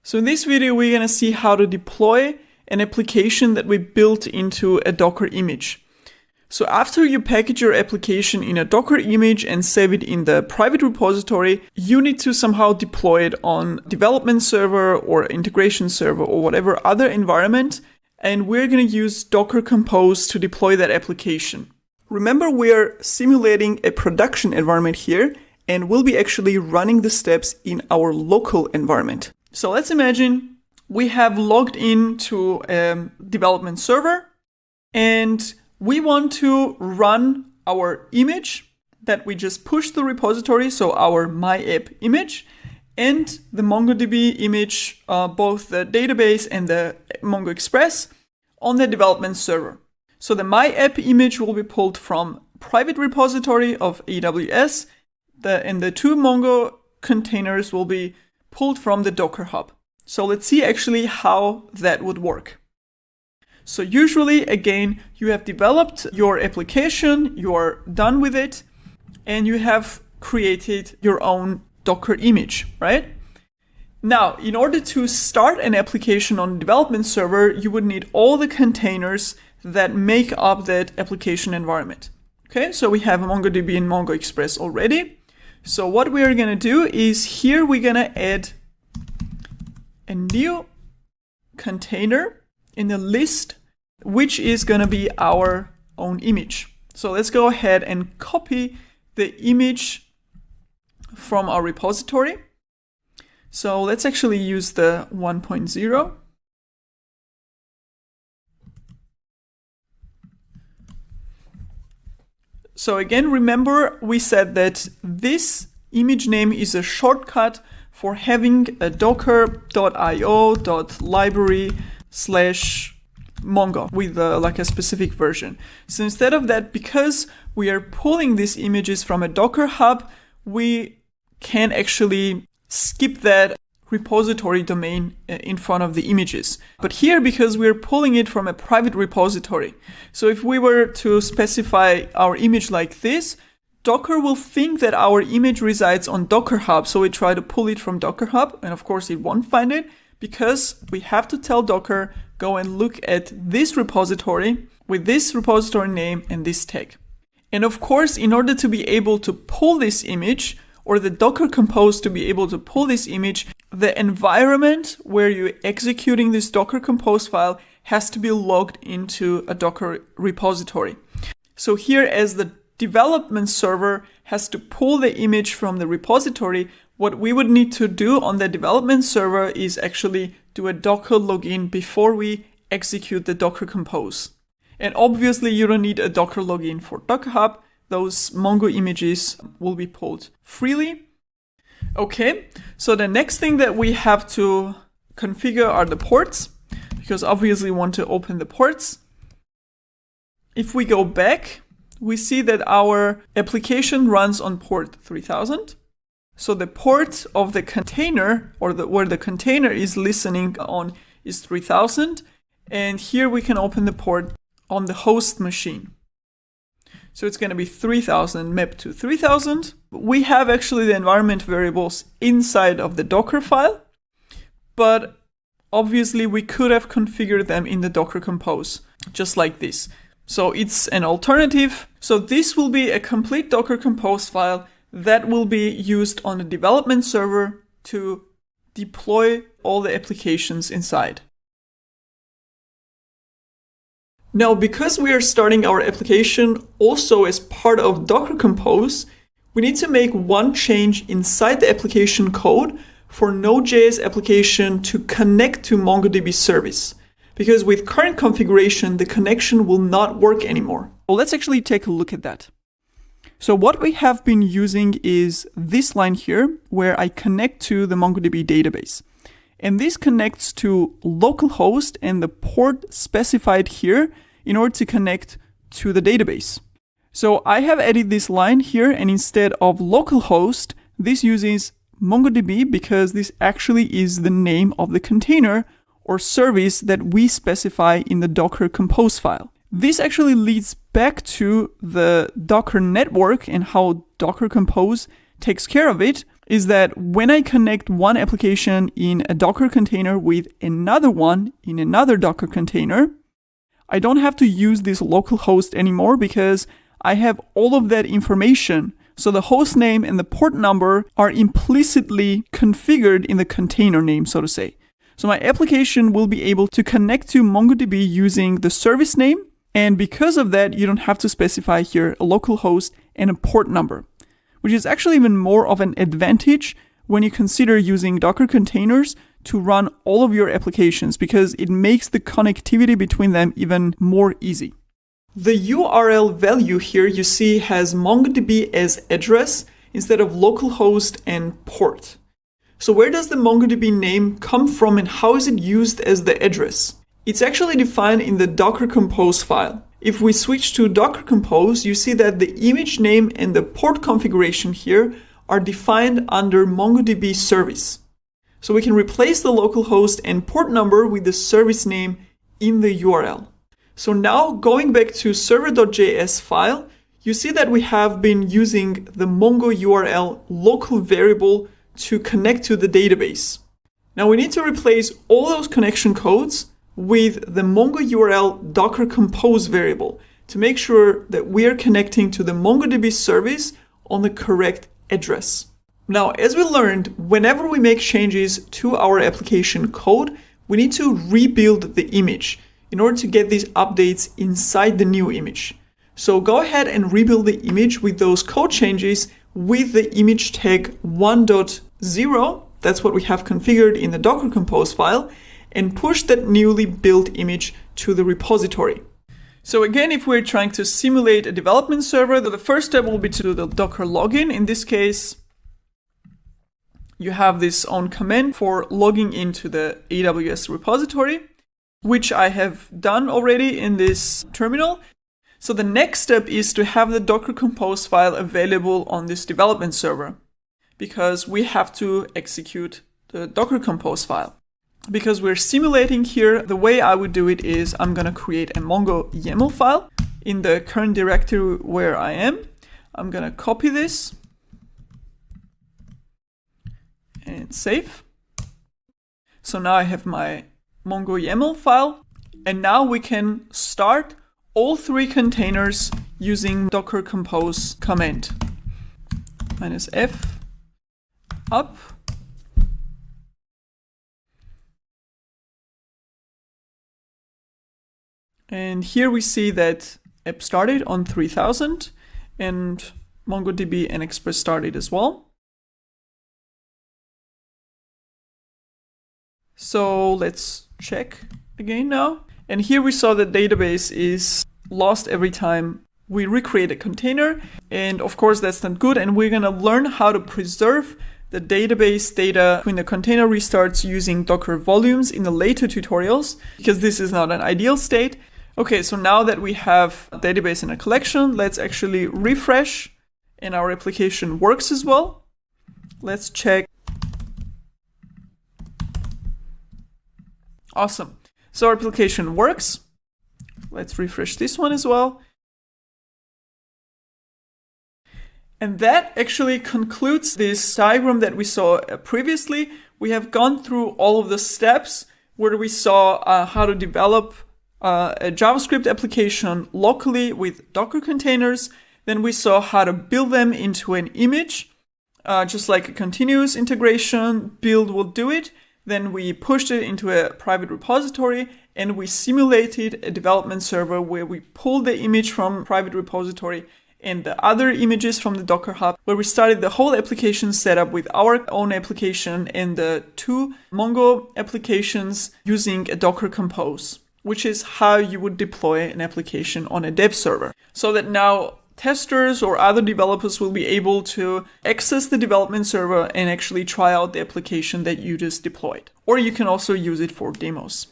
So in this video, we're going to see how to deploy an application that we built into a Docker image. So after you package your application in a Docker image and save it in the private repository, you need to somehow deploy it on development server or integration server or whatever other environment. And we're going to use Docker Compose to deploy that application. Remember, we're simulating a production environment here, and we'll be actually running the steps in our local environment. So let's imagine we have logged into a development server and we want to run our image that we just pushed the repository, so our my app image, and the MongoDB image, both the database and the Mongo Express, on the development server. So the my app image will be pulled from private repository of AWS, and the two Mongo containers will be pulled from the Docker Hub. So let's see actually how that would work. So usually, again, you have developed your application, you're done with it, and you have created your own Docker image, right? Now, in order to start an application on a development server, you would need all the containers that make up that application environment. Okay, so we have MongoDB and Mongo Express already. So what we are going to do is here we're going to add a new container in the list, which is going to be our own image. So let's go ahead and copy the image from our repository. So let's actually use the 1.0. So again, remember we said that this image name is a shortcut for having a docker.io.library/Mongo with like a specific version. So instead of that, because we are pulling these images from a Docker Hub, we can actually skip that repository domain in front of the images. But here, because we're pulling it from a private repository, so if we were to specify our image like this, Docker will think that our image resides on Docker Hub, so we try to pull it from Docker Hub, and of course it won't find it, because we have to tell Docker, go and look at this repository with this repository name and this tag. And of course, in order to be able to pull this image, or the Docker Compose to be able to pull this image, the environment where you're executing this Docker Compose file has to be logged into a Docker repository. So here, as the development server has to pull the image from the repository, what we would need to do on the development server is actually do a Docker login before we execute the Docker Compose. And obviously you don't need a Docker login for Docker Hub. Those Mongo images will be pulled freely. Okay, so the next thing that we have to configure are the ports, because obviously we want to open the ports. If we go back, we see that our application runs on port 3000. So the port of the container, or where the container is listening on, is 3000. And here we can open the port on the host machine. So it's going to be 3000 mapped to 3000. We have actually the environment variables inside of the Docker file, but obviously we could have configured them in the Docker Compose, just like this. So it's an alternative. So this will be a complete Docker Compose file that will be used on the development server to deploy all the applications inside. Now, because we are starting our application also as part of Docker Compose, we need to make one change inside the application code for Node.js application to connect to MongoDB service. Because with current configuration, the connection will not work anymore. Well, let's actually take a look at that. So what we have been using is this line here, where I connect to the MongoDB database. And this connects to localhost and the port specified here in order to connect to the database. So I have added this line here, and instead of localhost, this uses MongoDB because this actually is the name of the container or service that we specify in the Docker Compose file. This actually leads back to the Docker network and how Docker Compose takes care of it. is that when I connect one application in a Docker container with another one in another Docker container, I don't have to use this local host anymore because I have all of that information. So the host name and the port number are implicitly configured in the container name, so to say. So my application will be able to connect to MongoDB using the service name. And because of that, you don't have to specify here a local host and a port number, which is actually even more of an advantage when you consider using Docker containers to run all of your applications, because it makes the connectivity between them even more easy. The URL value here you see has MongoDB as address instead of localhost and port. So where does the MongoDB name come from and how is it used as the address? It's actually defined in the Docker Compose file. If we switch to Docker Compose, you see that the image name and the port configuration here are defined under MongoDB service. So we can replace the localhost and port number with the service name in the URL. So now going back to server.js file, you see that we have been using the Mongo URL local variable to connect to the database. Now we need to replace all those connection codes with the Mongo URL Docker Compose variable to make sure that we are connecting to the MongoDB service on the correct address. Now, as we learned, whenever we make changes to our application code, we need to rebuild the image in order to get these updates inside the new image. So go ahead and rebuild the image with those code changes with the image tag 1.0. That's what we have configured in the Docker Compose file, and push that newly built image to the repository. So again, if we're trying to simulate a development server, the first step will be to do the Docker login. In this case, you have this own command for logging into the AWS repository, which I have done already in this terminal. So the next step is to have the Docker Compose file available on this development server, because we have to execute the Docker Compose file. Because we're simulating here, the way I would do it is I'm going to create a Mongo YAML file in the current directory where I am. I'm going to copy this and save. So now I have my Mongo YAML file, and now we can start all three containers using Docker Compose command. -f up. And here we see that app started on 3000 and MongoDB and Express started as well. So let's check again now. And here we saw the database is lost every time we recreate a container. And of course, that's not good. And we're going to learn how to preserve the database data when the container restarts using Docker volumes in the later tutorials, because this is not an ideal state. Okay, so now that we have a database and a collection, let's actually refresh, and our application works as well. Let's check. Awesome. So our application works. Let's refresh this one as well. And that actually concludes this diagram that we saw previously. We have gone through all of the steps where we saw how to develop a JavaScript application locally with Docker containers. Then we saw how to build them into an image, just like a continuous integration build will do it. Then we pushed it into a private repository, and we simulated a development server where we pulled the image from private repository and the other images from the Docker Hub, where we started the whole application setup with our own application and the two Mongo applications using a Docker Compose, which is how you would deploy an application on a dev server. So that now testers or other developers will be able to access the development server and actually try out the application that you just deployed. Or you can also use it for demos.